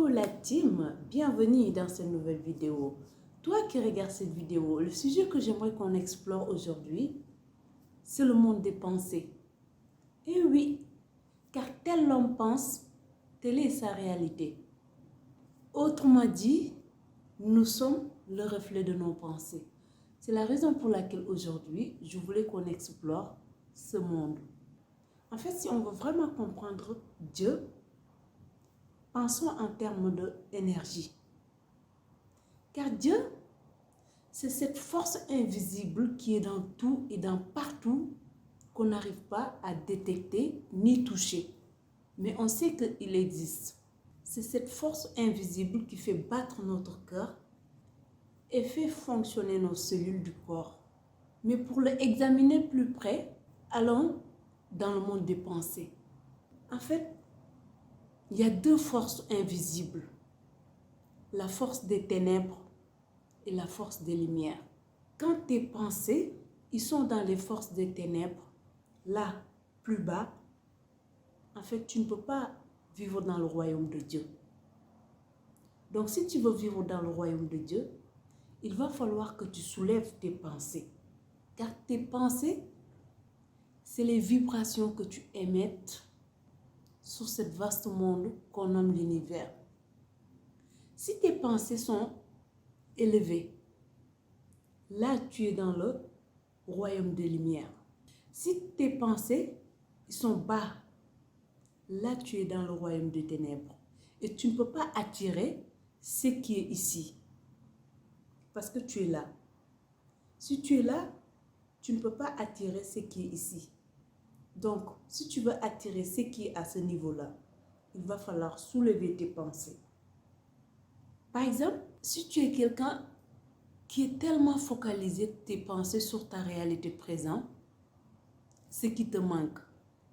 Coucou la team, bienvenue dans cette nouvelle vidéo. Toi qui regardes cette vidéo, le sujet que j'aimerais qu'on explore aujourd'hui, c'est le monde des pensées. Et oui, car tel l'homme pense, telle est sa réalité. Autrement dit, nous sommes le reflet de nos pensées. C'est la raison pour laquelle aujourd'hui, je voulais qu'on explore ce monde. En fait, si on veut vraiment comprendre Dieu, pensons en termes d'énergie. Car Dieu, c'est cette force invisible qui est dans tout et dans partout qu'on n'arrive pas à détecter ni toucher. Mais on sait qu'il existe. C'est cette force invisible qui fait battre notre cœur et fait fonctionner nos cellules du corps. Mais pour l'examiner plus près, allons dans le monde des pensées. En fait, il y a deux forces invisibles. La force des ténèbres et la force des lumières. Quand tes pensées, ils sont dans les forces des ténèbres, là, plus bas, en fait, tu ne peux pas vivre dans le royaume de Dieu. Donc, si tu veux vivre dans le royaume de Dieu, il va falloir que tu soulèves tes pensées. Car tes pensées, c'est les vibrations que tu émettes sur ce vaste monde qu'on nomme l'univers. Si tes pensées sont élevées, là tu es dans le royaume des lumières. Si tes pensées sont bas, là tu es dans le royaume des ténèbres. Et tu ne peux pas attirer ce qui est ici. Parce que tu es là. Si tu es là, tu ne peux pas attirer ce qui est ici. Donc, si tu veux attirer ce qui est à ce niveau-là, il va falloir soulever tes pensées. Par exemple, si tu es quelqu'un qui est tellement focalisé tes pensées sur ta réalité présente, ce qui te manque,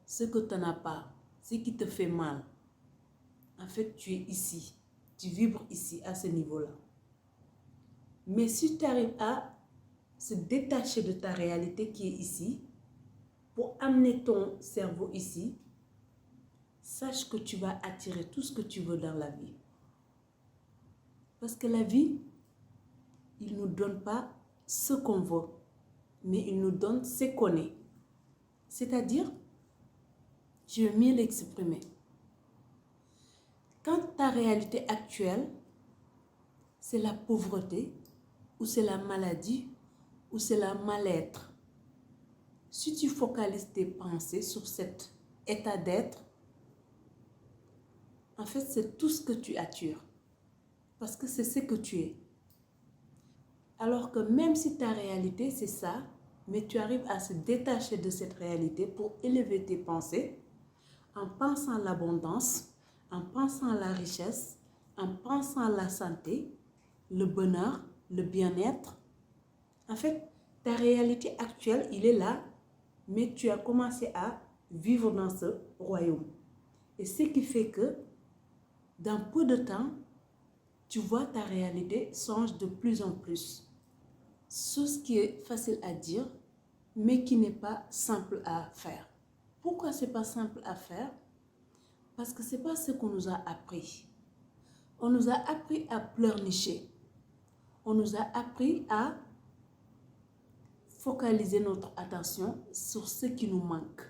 ce que tu n'as pas, ce qui te fait mal, en fait, tu es ici. Tu vibres ici, à ce niveau-là. Mais si tu arrives à se détacher de ta réalité qui est ici, pour amener ton cerveau ici, sache que tu vas attirer tout ce que tu veux dans la vie. Parce que la vie, il ne nous donne pas ce qu'on veut, mais il nous donne ce qu'on est. C'est-à-dire, je vais mieux l'exprimer. Quand ta réalité actuelle, c'est la pauvreté, ou c'est la maladie, ou c'est la mal-être, si tu focalises tes pensées sur cet état d'être, en fait, c'est tout ce que tu attires. Parce que c'est ce que tu es. Alors que même si ta réalité, c'est ça, mais tu arrives à se détacher de cette réalité pour élever tes pensées en pensant à l'abondance, en pensant à la richesse, en pensant à la santé, le bonheur, le bien-être. En fait, ta réalité actuelle, il est là, mais tu as commencé à vivre dans ce royaume. Et ce qui fait que, dans peu de temps, tu vois ta réalité change de plus en plus. Ce qui est facile à dire, mais qui n'est pas simple à faire. Pourquoi ce n'est pas simple à faire? Parce que ce n'est pas ce qu'on nous a appris. On nous a appris à pleurnicher. On nous a appris à focaliser notre attention sur ce qui nous manque,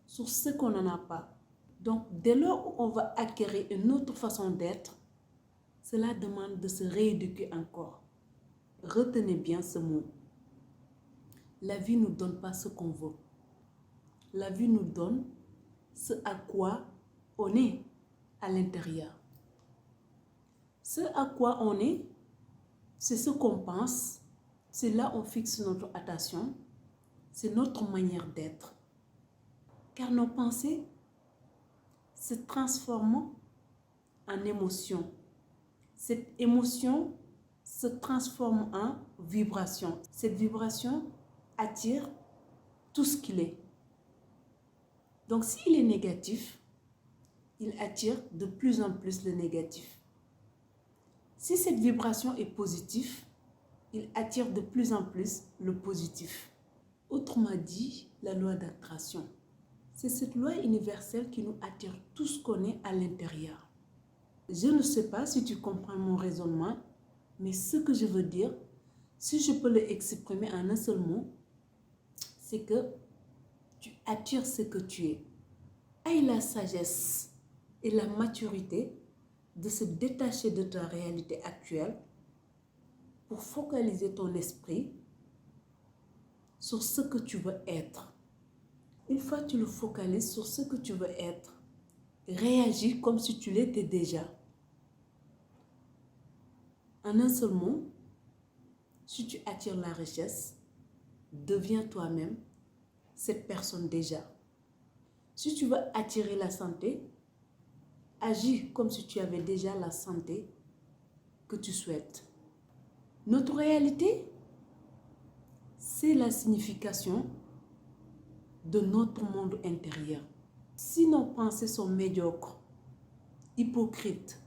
sur ce qu'on n'en a pas. Donc, dès lors où on va acquérir une autre façon d'être, cela demande de se rééduquer encore. Retenez bien ce mot. La vie ne nous donne pas ce qu'on veut. La vie nous donne ce à quoi on est à l'intérieur. Ce à quoi on est, c'est ce qu'on pense, c'est là où on fixe notre attention, c'est notre manière d'être. Car nos pensées se transforment en émotion. Cette émotion se transforme en vibration. Cette vibration attire tout ce qu'il est. Donc s'il est négatif, il attire de plus en plus le négatif. Si cette vibration est positive, il attire de plus en plus le positif. Autrement dit, la loi d'attraction. C'est cette loi universelle qui nous attire tout ce qu'on est à l'intérieur. Je ne sais pas si tu comprends mon raisonnement, mais ce que je veux dire, si je peux le exprimer en un seul mot, c'est que tu attires ce que tu es. Aie la sagesse et la maturité de se détacher de ta réalité actuelle pour focaliser ton esprit sur ce que tu veux être. Une fois que tu le focalises sur ce que tu veux être, réagis comme si tu l'étais déjà. En un seul mot, si tu attires la richesse, deviens toi-même cette personne déjà. Si tu veux attirer la santé, agis comme si tu avais déjà la santé que tu souhaites. Notre réalité, c'est la signification de notre monde intérieur. Si nos pensées sont médiocres, hypocrites,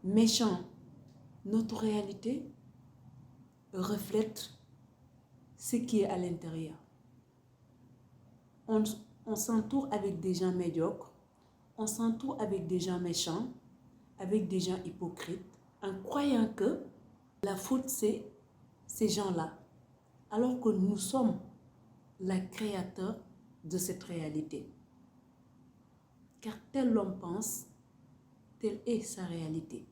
méchants, notre réalité reflète ce qui est à l'intérieur. On s'entoure avec des gens médiocres, on s'entoure avec des gens méchants, avec des gens hypocrites, en croyant que la faute c'est ces gens-là, alors que nous sommes les créateurs de cette réalité. Car tel l'homme pense, telle est sa réalité.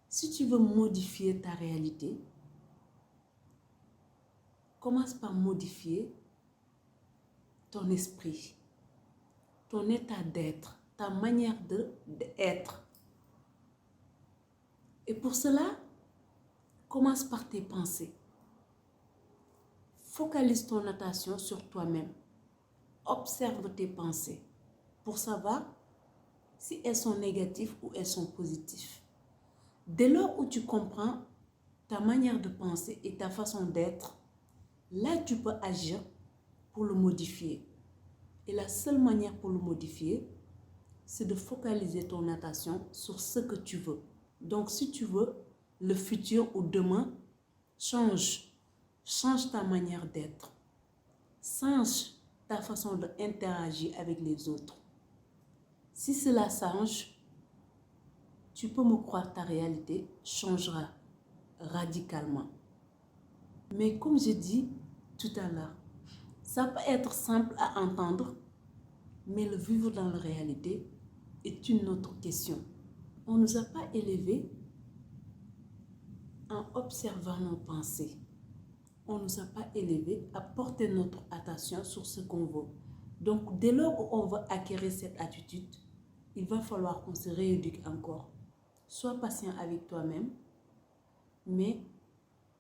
Si tu veux modifier ta réalité, commence par modifier ton esprit, ton état d'être, ta manière d'être. Et pour cela, commence par tes pensées. Focalise ton attention sur toi-même. Observe tes pensées pour savoir si elles sont négatives ou elles sont positives. Dès lors où tu comprends ta manière de penser et ta façon d'être, là tu peux agir pour le modifier. Et la seule manière pour le modifier, c'est de focaliser ton attention sur ce que tu veux. Donc si tu veux, le futur ou demain, change ta manière d'être. Change ta façon d'interagir avec les autres. Si cela change, tu peux me croire, ta réalité changera radicalement. Mais comme je dis tout à l'heure, ça peut être simple à entendre, mais le vivre dans la réalité est une autre question. On ne nous a pas élevés en observant nos pensées. On ne nous a pas élevés à porter notre attention sur ce qu'on veut. Donc, dès lors où on veut acquérir cette attitude, il va falloir qu'on se rééduque encore. Sois patient avec toi-même, mais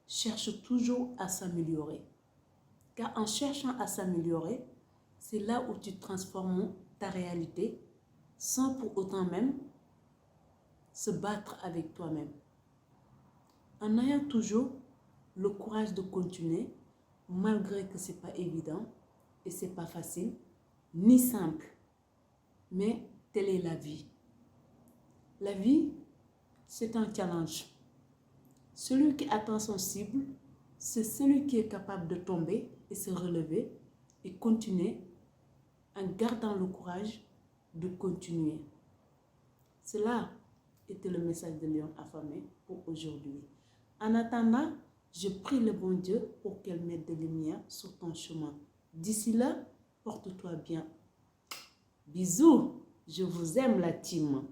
cherche toujours à s'améliorer. Car en cherchant à s'améliorer, c'est là où tu transformes ta réalité sans pour autant même se battre avec toi-même. En ayant toujours le courage de continuer, malgré que ce n'est pas évident et ce n'est pas facile, ni simple. Mais telle est la vie. La vie, c'est un challenge. Celui qui atteint son cible, c'est celui qui est capable de tomber et se relever et continuer en gardant le courage de continuer. Cela était le message de Lion affamé pour aujourd'hui. En attendant, je prie le bon Dieu pour qu'elle mette de lumière sur ton chemin. D'ici là, porte-toi bien. Bisous, je vous aime la team.